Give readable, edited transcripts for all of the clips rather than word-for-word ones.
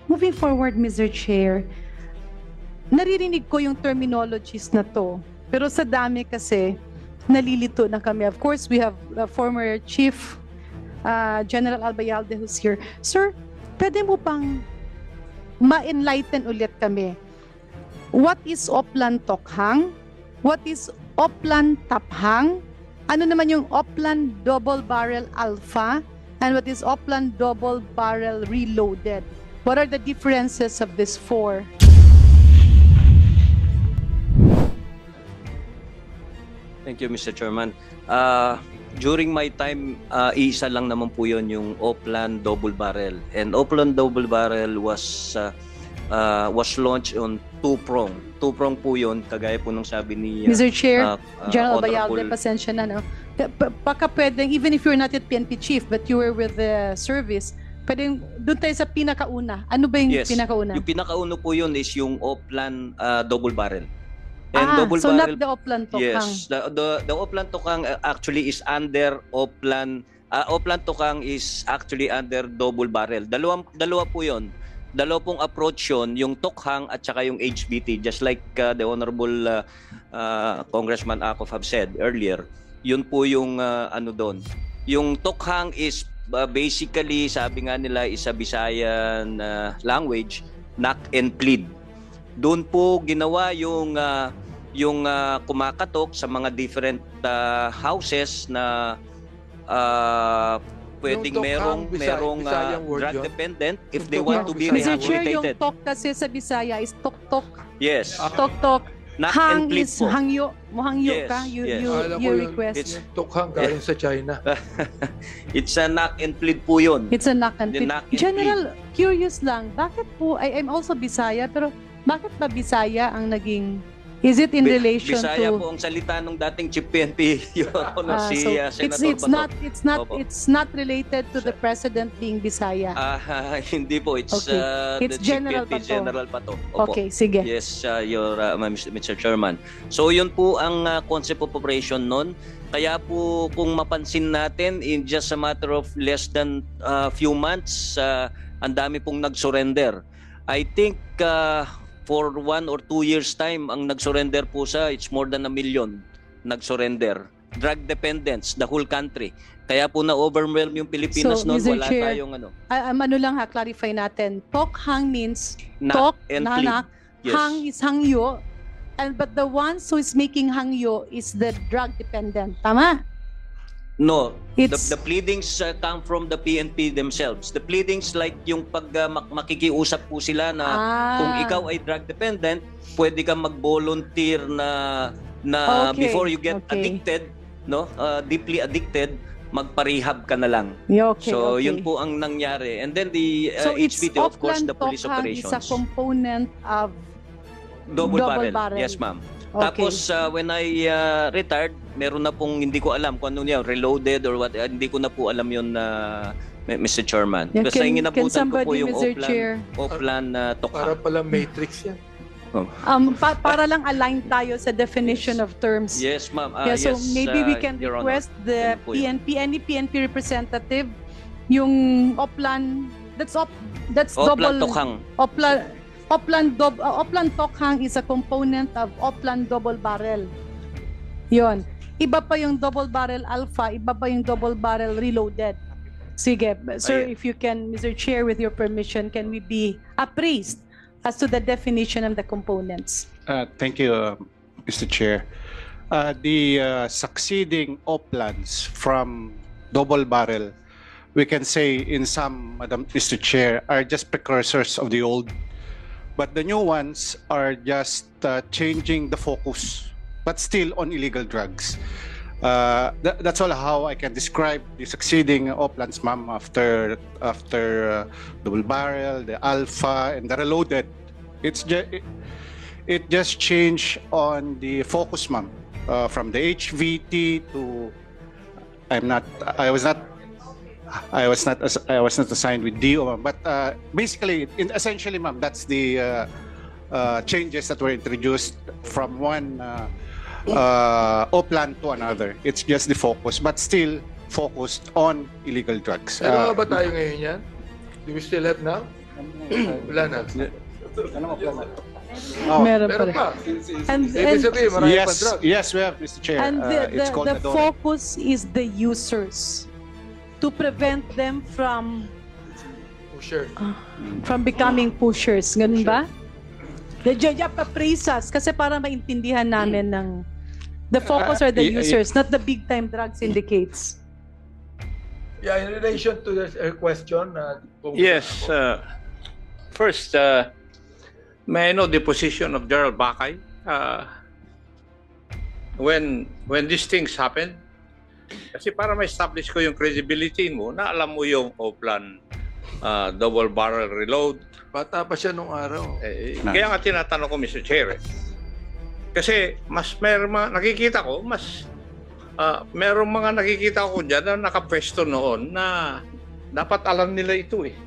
moving forward, Mr. Chair, naririnig ko yung terminologies na to. Pero sa dami kasi, nalilito na kami. Of course, we have the former Chief General Albayalde who's here. Sir, pwede mo pang ma-enlighten ulit kami. What is Oplan Tokhang? What is Oplan Taphang? Ano naman yung Oplan Double Barrel Alpha? And what is Oplan Double Barrel Reloaded? What are the differences of these four? Thank you, Mr. Chairman. During my time, isa lang naman po yun, yung Oplan Double Barrel. And Oplan Double Barrel was launched on two-prong. Two-prong po yun, kagaya po nung sabi ni Mr. Chair, General Honorable Bayalde, pasensya na, no? Baka pwedeng, even if you're not yet PNP chief, but you were with the service, pwedeng doon tayo sa pinakauna. Ano ba yung pinakauna? Yung pinakauna po yun is yung Oplan Double Barrel. And double so barrel, not the Oplan Tokhang. Yes, the Oplan Tokhang actually is under Oplan. Oplan Tokhang is actually under double barrel. Dalawa po yun. Dalawa pong approach yun, yung Tokhang at saka yung HBT. Just like the Honorable Congressman Akop have said earlier, yun po yung ano doon. Yung Tokhang is basically, sabi nga nila, is a Visayan language, knock and plead. Doon po ginawa yung kumakatok sa mga different houses na pwedeng merong drug dependent if they want to be Mr. Chair, yung rehabilitated. tok kasi sa Bisaya is tok-tok. Yes. Tok-tok. Knock Hang and plead is po. hangyo. Mohangyo Yes, ka, yes. you request. Yung Tokhang galing sa China. It's a knock and plead po yun. It's a knock and The plead. knock and General, curious lang, bakit po, I'm also Bisaya, pero bakit ba Bisaya ang naging, is it in relation Bisaya to... po ang salita ng dating Chief PNP si Senator Bato. It's not related to the president being Bisaya. Hindi po, it's Okay. It's the Chief General PNP Bato. General Bato. Opo. Okay, sige. Yes, Mr. Chairman. So yun po ang concept of operation nun. Kaya po kung mapansin natin, in just a matter of less than few months, ang dami pong nag-surrender. I think for 1 or 2 years time, ang nag-surrender po it's more than 1 million nag-surrender. Drug dependents, the whole country. Kaya po na-overwhelm yung Pilipinas noon, Mr. wala Chair, tayong ano. Ano lang ha, clarify natin. Tokhang means Knock tok, and nanak. plead. Yes. Hang is hangyo. But the ones who is making hangyo is the drug dependent. Tama? No, It's- the pleadings come from the PNP themselves. The pleadings like yung pag makikiusap po sila na kung ikaw ay drug dependent, pwede kang mag-volunteer na Okay, before you get okay. addicted, no, deeply addicted, magpa-rehab ka na lang. Yeah, okay, So okay. yun po ang nangyari. And then the So it's HPT, of course, the police Oplan Tokhang operations. is a component of Double double barrel. barrel. Yes, ma'am. Okay. Tapos when I retired, meron na pong hindi ko alam kung ano niya, reloaded or what, hindi ko na po alam yun Mr. Chairman. Yeah, Basta can inabutan ko po somebody, yung Mr. Chair? Oplan Para Tokhang. pala matrix yan. Para lang align tayo sa definition of terms. Yes, ma'am. Yeah, so maybe we can Your Honor. request the Ganun po yun. PNP, any PNP representative, yung Oplan, that's Oplan double, Tokhang. Oplan Tokhang is a component of Oplan Double Barrel. Yon. Iba pa yung Double Barrel Alpha, iba pa yung Double Barrel Reloaded. Sige, sir, Ayan. if you can, Mr. Chair, with your permission, can we be appraised as to the definition of the components? Thank you, Mr. Chair. The succeeding Oplans from double barrel, we can say in some, Madam Mr. Chair, are just precursors of the old. But the new ones are just changing the focus, but still on illegal drugs. That's all how I can describe the succeeding Oplans, ma'am, after double barrel, the alpha, and the reloaded. It just changed on the focus, ma'am, from the HVT to I was not assigned with DO, ma'am. But basically, essentially, ma'am, that's the changes that were introduced from one Oplan to another. It's just the focus, but still focused on illegal drugs. Ano ba tayo ngayon yan? Do we still have now? Wala na. Meron pa Meron rin. pa. And, Ibig sabihin, marami pang Yes, drugs. yes, we have, Mr. Chair. and It's called the Adore. focus is the users to prevent them Oh, sure. from becoming pushers. Ganun ba? The judge pa-praise us kasi para maintindihan namin ng the focus are the users, not the big-time drug syndicates. Yeah, in relation to the question, Yes. First, may I know the position of Gerald Bakay? When these things happen, kasi para ma-establish ko yung credibility mo, na alam mo yung Oplan double barrel reload. bata pa siya nung araw. Kaya nga tinatanong ko, Mr. Chair. Kasi mas nakikita ko, merong mga nakikita ko dyan na nakapwesto noon na dapat alam nila ito eh.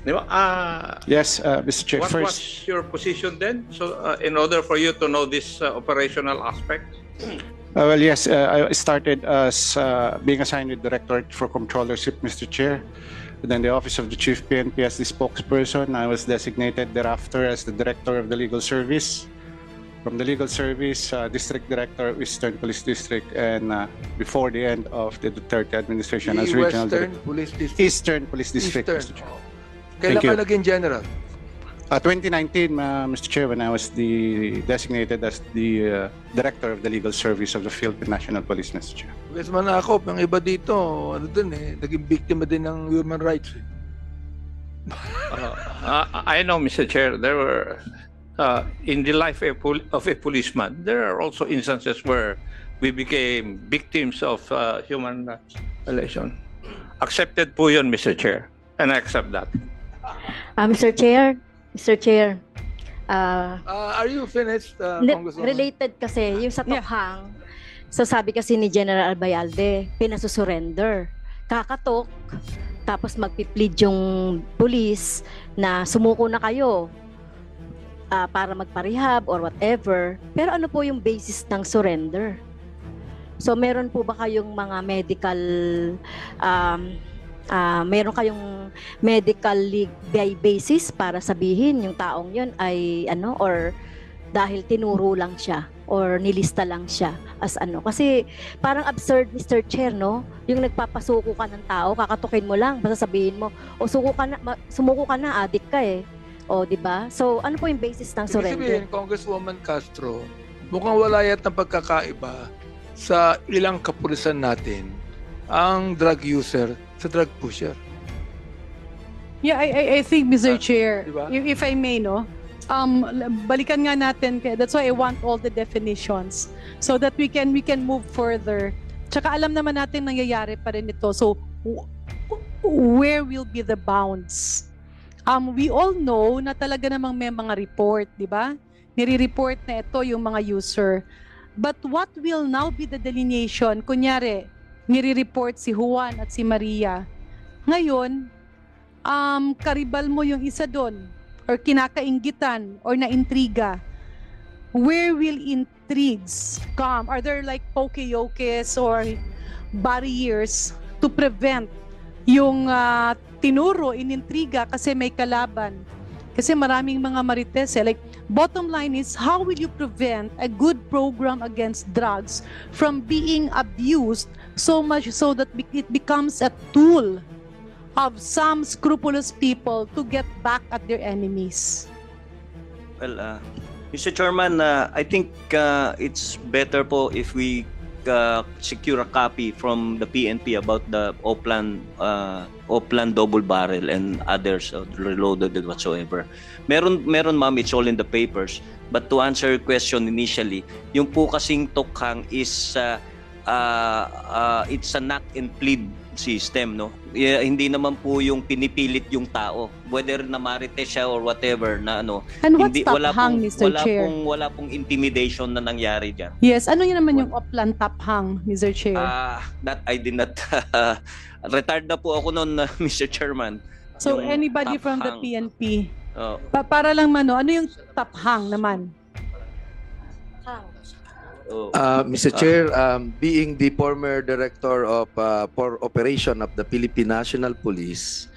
Di ba? Yes, Mr. Chair. What was your position then? So, in order for you to know this operational aspect? Well, yes, I started as being assigned with Directorate for Controllership, Mr. Chair. Then the Office of the Chief PNP as the spokesperson. I was designated thereafter as the Director of the Legal Service. From the Legal Service, District Director of Eastern Police District, and before the end of the Duterte administration as Regional Western Director. Police District. Eastern Police District, Eastern. Mr. Chair. Kailan Thank you. ka naging general? 2019, Mr. Chair, when I was designated as the Director of the Legal Service of the Philippine National Police, Mr. Chair. Because manakop, yung iba dito, ano dun eh, naging biktima din ng human rights. Eh. I know, Mr. Chair, there were, in the life of a policeman, there are also instances where we became victims of human violation. Accepted po yun, Mr. Chair, and I accept that. Mr. Chair, Are you finished, hindi, Congresswoman? related kasi yung sa Tokhang, so sabi kasi ni General Albayalde, pinasusurrender. Kakatok, tapos magpiplead yung police na sumuko na kayo para magparehab or whatever. Pero ano po yung basis ng surrender? So meron po ba kayong mga medical meron kayong medical legal basis para sabihin yung taong yun ay ano, or dahil tinuro lang siya or nilista lang siya as ano? Kasi parang absurd, Mr. Chair, no? Yung nagpapasuko ka ng tao, kakatukin mo lang, basta sabihin mo, o sumuko ka na, adik ka eh. O, di ba? So, ano po yung basis ng Ibig surrender? sabihin, Congresswoman Castro, mukhang wala yat ng pagkakaiba sa ilang kapulisan natin ang drug user sa drug pusher. Yeah, I think, Mr. Chair, diba? if I may, no, balikan nga natin, that's why I want all the definitions so that we can move further. Tsaka alam naman natin nangyayari pa rin ito. So, where will be the bounds? We all know na talaga namang may mga report, di ba? Nire-report na ito yung mga user. But what will now be the delineation? Kunyari, nire-report si Juan at si Maria. Ngayon, karibal mo yung isa doon or kinakainggitan or naintriga. Where will intrigues come? Are there like poke-yokes or barriers to prevent yung tinuro, inintriga kasi may kalaban? Kasi maraming mga marites eh. Like, bottom line is, how will you prevent a good program against drugs from being abused so much so that it becomes a tool of some scrupulous people to get back at their enemies? Well, Mr. Chairman, I think it's better po if we secure a copy from the PNP about the Oplan double barrel and others reloaded and whatsoever. Meron ma'am, it's all in the papers. But to answer your question initially, yung po kasing Tokhang is it's a knock and plead system, no? Hindi naman po yung pinipilit yung tao, whether na marites siya or whatever na ano. And what's Hindi, Tokhang, Mr. Chair? Wala pong intimidation na nangyari diyan. Yes, ano yun naman yung Oplan Taphang, Mr. Chair? That I did not retired na po ako noon, Mr. Chairman. So Yung anybody from the Taphang. PNP? Oh. Para lang ano yung Taphang naman? Mr. Chair, being the former director of for operation of the Philippine National Police,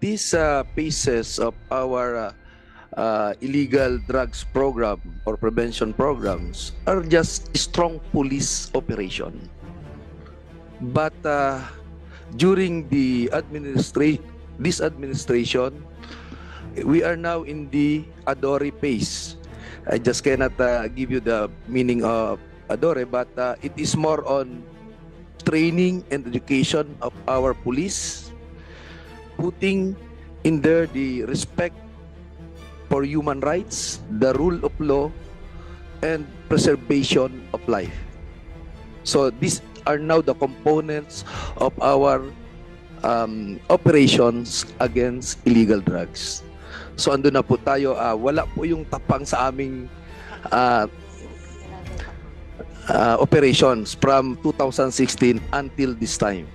these phases of our illegal drugs program or prevention programs are just strong police operation. But during this administration, we are now in the Adore phase. I just cannot give you the meaning of Adore, but it is more on training and education of our police, putting in there the respect for human rights, the rule of law, and preservation of life. So these are now the components of our operations against illegal drugs. So ando na po tayo, wala po yung tapang sa aming operations from 2016 until this time.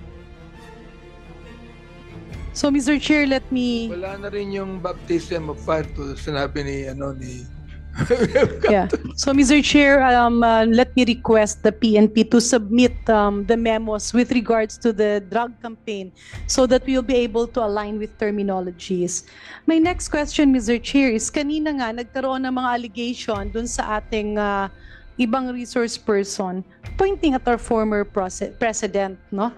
So, Mr. Chair, let me... Wala na rin yung baptism of fire to sinabi ni Yeah. So, Mr. Chair, let me request the PNP to submit the memos with regards to the drug campaign so that we'll be able to align with terminologies. My next question, Mr. Chair, is kanina nga nagkaroon ng mga allegation dun sa ating ibang resource person pointing at our former president, no?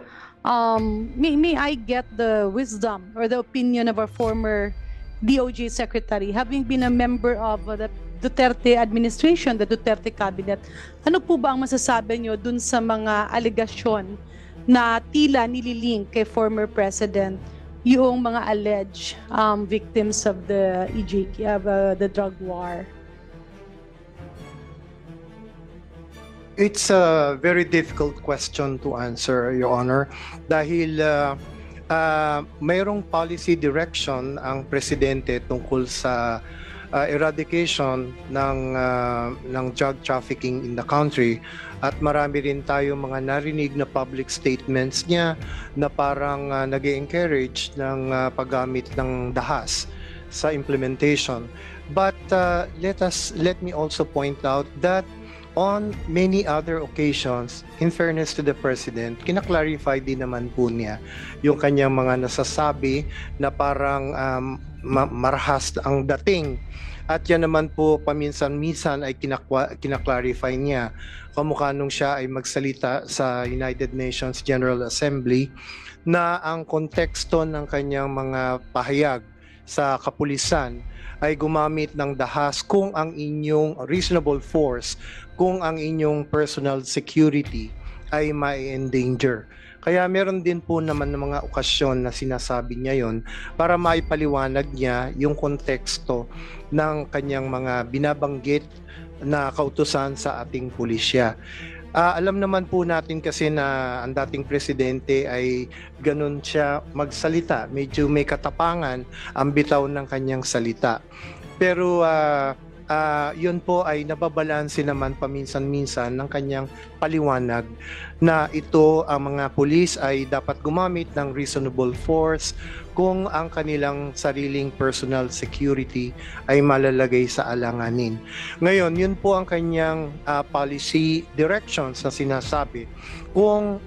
May I get the wisdom or the opinion of our former DOJ secretary, having been a member of the Duterte administration, the Duterte cabinet? Ano po ba ang masasabi nyo dun sa mga alegasyon na tila nililink kay former president yung mga alleged victims of the EJK, the drug war? It's a very difficult question to answer, Your Honor, dahil mayroong policy direction ang presidente tungkol sa eradication ng drug trafficking in the country, at marami rin tayo mga narinig na public statements niya na parang nag-encourage ng paggamit ng dahas sa implementation. But let me also point out that on many other occasions, in fairness to the President, kinaklarify din naman po niya yung kanyang mga nasasabi na parang marahas ang dating. At yan naman po paminsan-minsan ay kinaklarify niya. Kamukha nung siya ay magsalita sa United Nations General Assembly na ang konteksto ng kanyang mga pahayag sa kapulisan ay gumamit ng dahas kung ang inyong reasonable force, kung ang inyong personal security ay ma-endanger. Kaya meron din po naman ng mga okasyon na sinasabi niya yon para maipaliwanag niya yung konteksto ng kanyang mga binabanggit na kautusan sa ating pulisya. Alam naman po natin kasi na ang dating presidente ay ganun siya magsalita. Medyo may katapangan ang bitaw ng kanyang salita. Pero yun po ay nababalanse naman paminsan-minsan ng kanyang paliwanag na ito ang mga pulis ay dapat gumamit ng reasonable force kung ang kanilang sariling personal security ay malalagay sa alanganin. Ngayon, yun po ang kanyang policy directions na sinasabi. Kung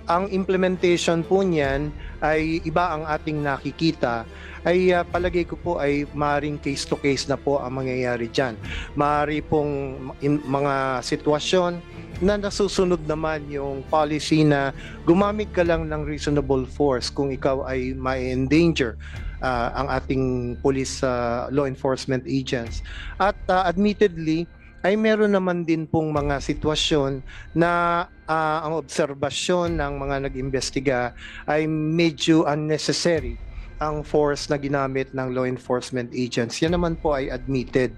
ang implementation po niyan ay iba ang ating nakikita, ay palagay ko po ay maaaring case-to-case na po ang mangyayari dyan. Maaari pong mga sitwasyon na nasusunod naman yung policy na gumamit ka lang ng reasonable force kung ikaw ay ma-endanger ang ating police law enforcement agents. At admittedly, ay meron naman din pong mga sitwasyon na ang obserbasyon ng mga nag-imbestiga ay medyo unnecessary ang force na ginamit ng law enforcement agents. Yan naman po ay admitted.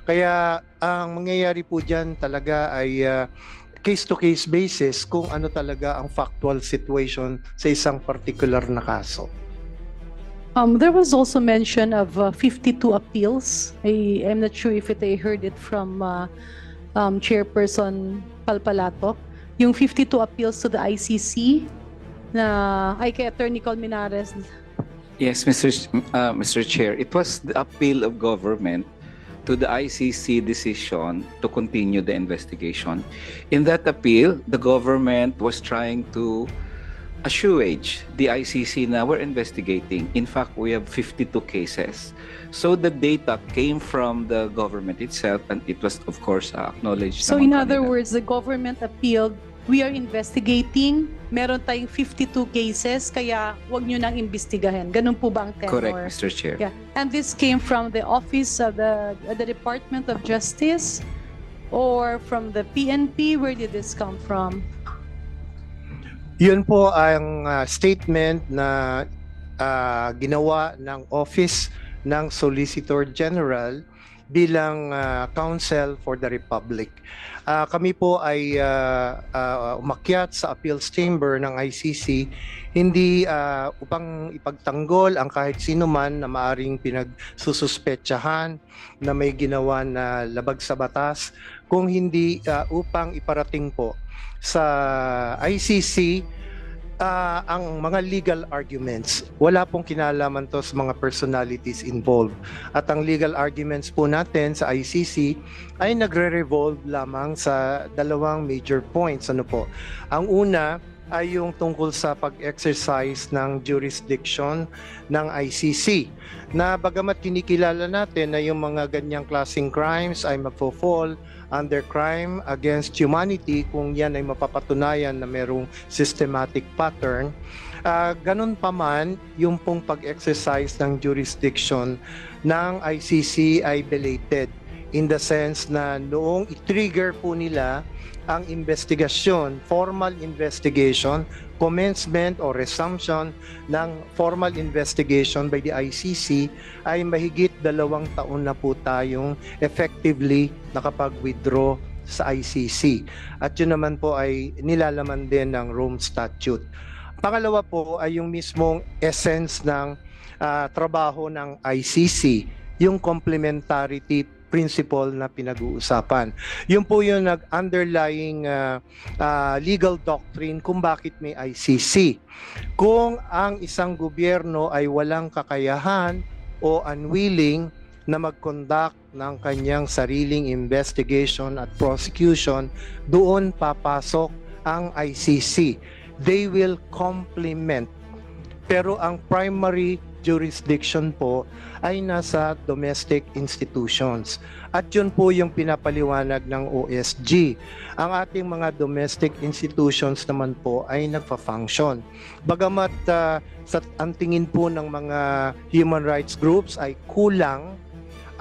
Kaya ang mangyayari po dyan talaga ay case-to-case basis kung ano talaga ang factual situation sa isang particular na kaso. There was also mention of 52 appeals. I'm not sure if I heard it from Chairperson Palpalato. Yung 52 appeals to the ICC na ay kay Attorney Colmenares. Yes, Mr. Chair. It was the appeal of government to the ICC decision to continue the investigation. In that appeal, the government was trying to assuage the ICC na we're investigating. In fact, we have 52 cases. So the data came from the government itself, and it was, of course, acknowledged. So naman in other kanila. words, the government appealed, we are investigating, meron tayong 52 cases, kaya wag nyo nang imbestigahin. Ganun po ba ang tenor? Correct, Mr. Chair. Yeah. And this came from the office of the Department of Justice or from the PNP? Where did this come from? Yun po ang statement na ginawa ng Office ng Solicitor General bilang counsel for the Republic. Kami po ay umakyat sa appeals chamber ng ICC hindi upang ipagtanggol ang kahit sino man na maaring pinagsususpetsahan na may ginawa na labag sa batas, kung hindi upang iparating po sa ICC ang mga legal arguments. Wala pong kinalaman to sa mga personalities involved. At ang legal arguments po natin sa ICC ay nagre-revolve lamang sa dalawang major points. Ano po? Ang una ay yung tungkol sa pag-exercise ng jurisdiction ng ICC, na bagamat kinikilala natin na yung mga ganyang klaseng crimes ay magfo-fall under crime against humanity kung yan ay mapapatunayan na merong systematic pattern. Ganun pa man, yung pong pag-exercise ng jurisdiction ng ICC ay belated in the sense na noong i-trigger po nila ang investigasyon, formal investigation, commencement or resumption ng formal investigation by the ICC, ay mahigit 2 taon na po tayong effectively nakapag-withdraw sa ICC. At yun naman po ay nilalaman din ng Rome Statute. Pangalawa po ay yung mismong essence ng trabaho ng ICC, yung complementarity principle na pinag-uusapan. Yun po yung nag-underlying legal doctrine kung bakit may ICC. Kung ang isang gobyerno ay walang kakayahan o unwilling na mag-conduct ng kanyang sariling investigation at prosecution, doon papasok ang ICC. They will complement. Pero ang primary jurisdiction po ay nasa domestic institutions. At yun po yung pinapaliwanag ng OSG. Ang ating mga domestic institutions naman po ay nagfa-function. Bagamat ang tingin po ng mga human rights groups ay kulang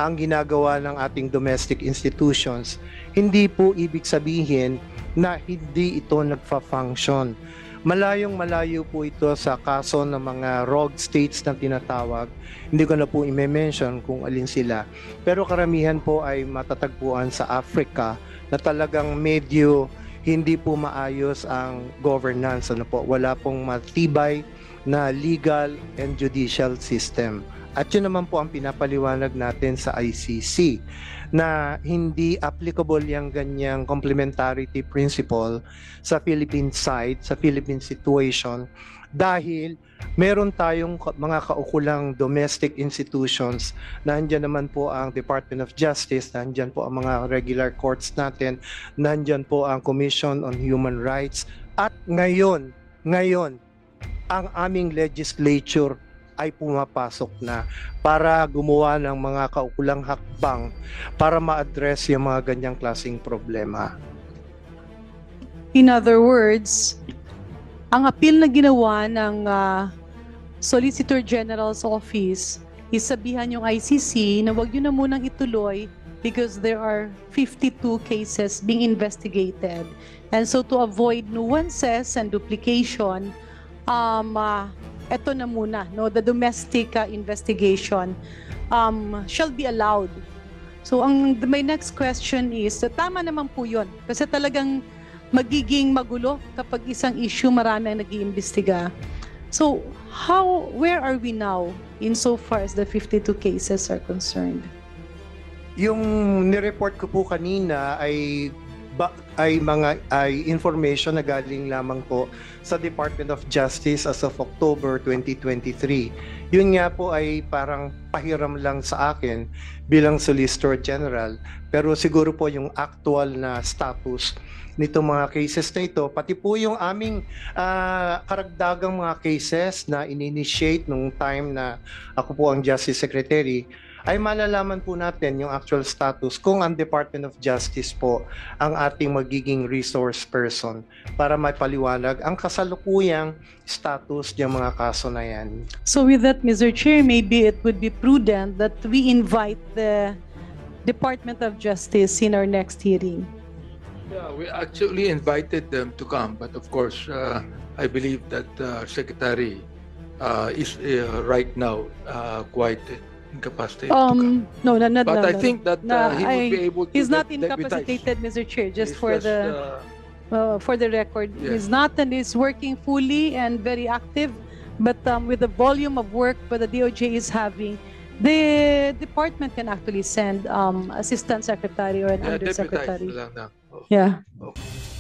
ang ginagawa ng ating domestic institutions, hindi po ibig sabihin na hindi ito nagfa-function. Malayong-malayo po ito sa kaso ng mga rogue states na tinatawag. Hindi ko na po i-mention kung alin sila. Pero karamihan po ay matatagpuan sa Africa na talagang medyo hindi po maayos ang governance. Ano po? Wala pong matibay na legal and judicial system. At yun naman po ang pinapaliwanag natin sa ICC, na hindi applicable yung ganyang complementarity principle sa Philippine side, sa Philippine situation, dahil meron tayong mga kaukulang domestic institutions. Nandiyan naman po ang Department of Justice, nandiyan po ang mga regular courts natin, nandiyan po ang Commission on Human Rights, at ngayon, ang aming legislature ay pumapasok na para gumawa ng mga kaukulang hakbang para ma-address yung mga ganyang klaseng problema. In other words, ang appeal na ginawa ng Solicitor General's Office is sabihan yung ICC na wag yun na munang ituloy because there are 52 cases being investigated. And so to avoid nuances and duplication, ito na muna, no, the domestic investigation shall be allowed. So my next question is, tama naman po yun, kasi talagang magiging magulo kapag isang issue marami ang nag-iimbestiga. So where are we now insofar as the 52 cases are concerned? Yung nireport ko po kanina ay information na galing lamang po sa Department of Justice as of October 2023. Yun nga po ay parang pahiram lang sa akin bilang Solicitor General, pero siguro po yung actual na status nitong mga cases na ito, pati po yung aming karagdagang mga cases na in-initiate nung time na ako po ang Justice Secretary, ay malalaman po natin yung actual status kung ang Department of Justice po ang ating magiging resource person para mapaliwanag ang kasalukuyang status ng mga kaso na yan. So with that, Mr. Chair, maybe it would be prudent that we invite the Department of Justice in our next hearing. Yeah, we actually invited them to come, but of course, I believe that Secretary is right now quite incapacitated to come. No, not But I no. think that he would be able to. He's not deputize. incapacitated, Mr. Chair, just He's for the record. Yeah. He's not, and he's working fully and very active. But with the volume of work that the DOJ is having, the department can actually send assistant secretary or an Yeah, deputize undersecretary. lang na. Yeah. Okay.